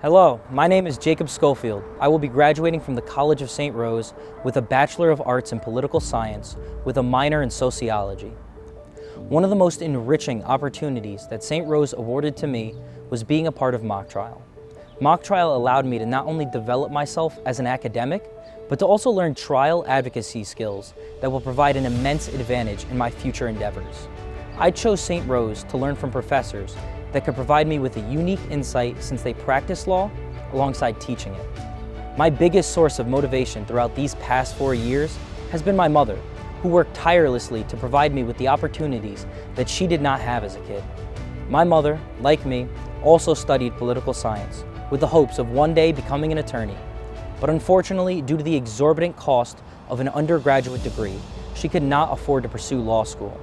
Hello, my name is Jacob Schofield. I will be graduating from the College of St. Rose with a Bachelor of Arts in Political Science with a minor in Sociology. One of the most enriching opportunities that St. Rose awarded to me was being a part of mock trial. Mock trial allowed me to not only develop myself as an academic, but to also learn trial advocacy skills that will provide an immense advantage in my future endeavors. I chose St. Rose to learn from professors that could provide me with a unique insight since they practice law alongside teaching it. My biggest source of motivation throughout these past 4 years has been my mother, who worked tirelessly to provide me with the opportunities that she did not have as a kid. My mother, like me, also studied political science with the hopes of one day becoming an attorney. But unfortunately, due to the exorbitant cost of an undergraduate degree, she could not afford to pursue law school.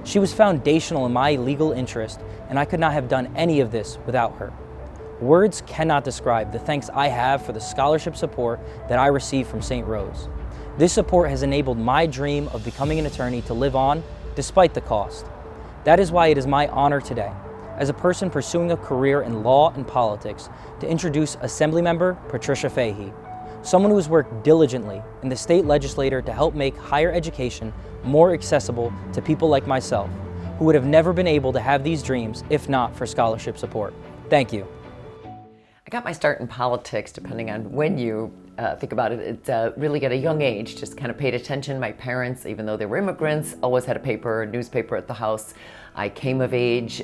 She was foundational in my legal interest, and I could not have done any of this without her. Words cannot describe the thanks I have for the scholarship support that I received from St. Rose. This support has enabled my dream of becoming an attorney to live on, despite the cost. That is why it is my honor today, as a person pursuing a career in law and politics, to introduce Assemblymember Patricia Fahy, someone who has worked diligently in the state legislature to help make higher education more accessible to people like myself, who would have never been able to have these dreams if not for scholarship support. Thank you. I got my start in politics, depending on when you think about it. It's really at a young age, just kind of paid attention. My parents, even though they were immigrants, always had a newspaper at the house. I came of age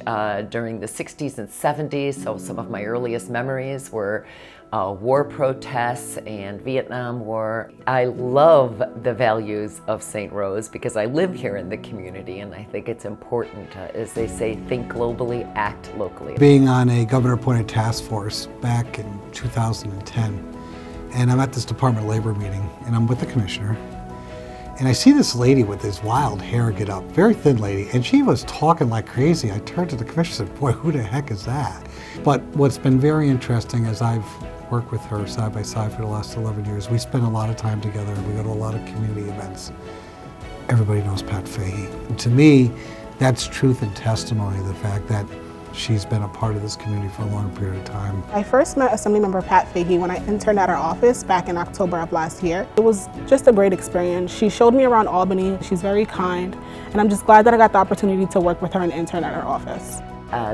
during the 60s and 70s, so some of my earliest memories were war protests and Vietnam War. I love the values of St. Rose because I live here in the community, and I think it's important, as they say, think globally, act locally. Being on a governor-appointed task force back in 2010, and I'm at this Department of Labor meeting, and I'm with the commissioner, and I see this lady with this wild hair get up, very thin lady, and she was talking like crazy. I turned to the commissioner and said, boy, who the heck is that? But what's been very interesting is I've worked with her side by side for the last 11 years. We spend a lot of time together. We go to a lot of community events. Everybody knows Pat Fahy. And to me, that's truth and testimony, the fact that she's been a part of this community for a long period of time. I first met Assemblymember Pat Fahy when I interned at her office back in October of last year. It was just a great experience. She showed me around Albany. She's very kind, and I'm just glad that I got the opportunity to work with her and intern at her office.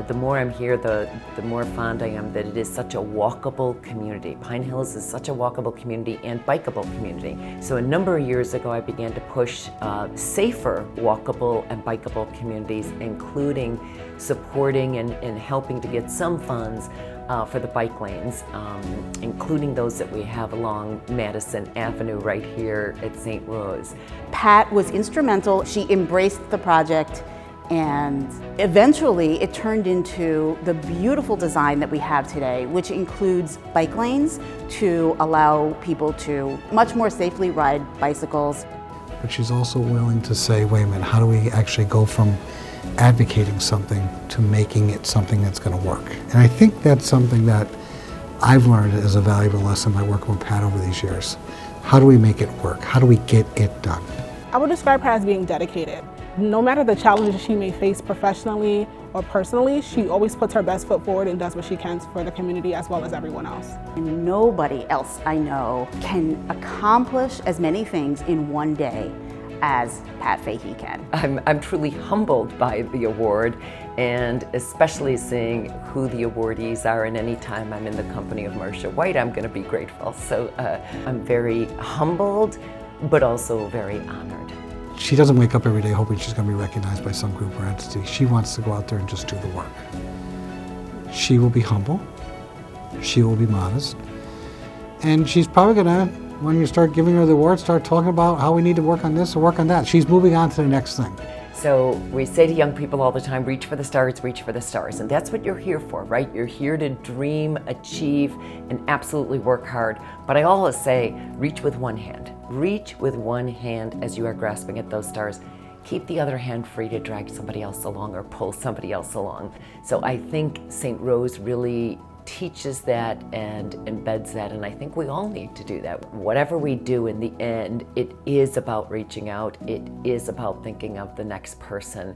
The more I'm here, the more fond I am that it is such a walkable community. Pine Hills is such a walkable community and bikeable community. So a number of years ago, I began to push safer walkable and bikeable communities, including supporting and helping to get some funds for the bike lanes, including those that we have along Madison Avenue right here at St. Rose. Pat was instrumental. She embraced the project, and eventually it turned into the beautiful design that we have today, which includes bike lanes to allow people to much more safely ride bicycles. But she's also willing to say, wait a minute, how do we actually go from advocating something to making it something that's going to work? And I think that's something that I've learned as a valuable lesson by working with Pat over these years. How do we make it work? How do we get it done? I would describe her as being dedicated. No matter the challenges she may face professionally or personally, she always puts her best foot forward and does what she can for the community as well as everyone else. And nobody else I know can accomplish as many things in one day as Pat Fahy can. I'm truly humbled by the award, and especially seeing who the awardees are, and anytime I'm in the company of Marcia White, I'm going to be grateful. So I'm very humbled, but also very honored. She doesn't wake up every day hoping she's going to be recognized by some group or entity. She wants to go out there and just do the work. She will be humble, she will be modest, and she's probably going to, when you start giving her the award, start talking about how we need to work on this or work on that. She's moving on to the next thing. So we say to young people all the time, reach for the stars, reach for the stars. And that's what you're here for, right? You're here to dream, achieve, and absolutely work hard. But I always say, reach with one hand. Reach with one hand as you are grasping at those stars. Keep the other hand free to drag somebody else along or pull somebody else along. So I think St. Rose really teaches that and embeds that, and I think we all need to do that. Whatever we do in the end, it is about reaching out, it is about thinking of the next person.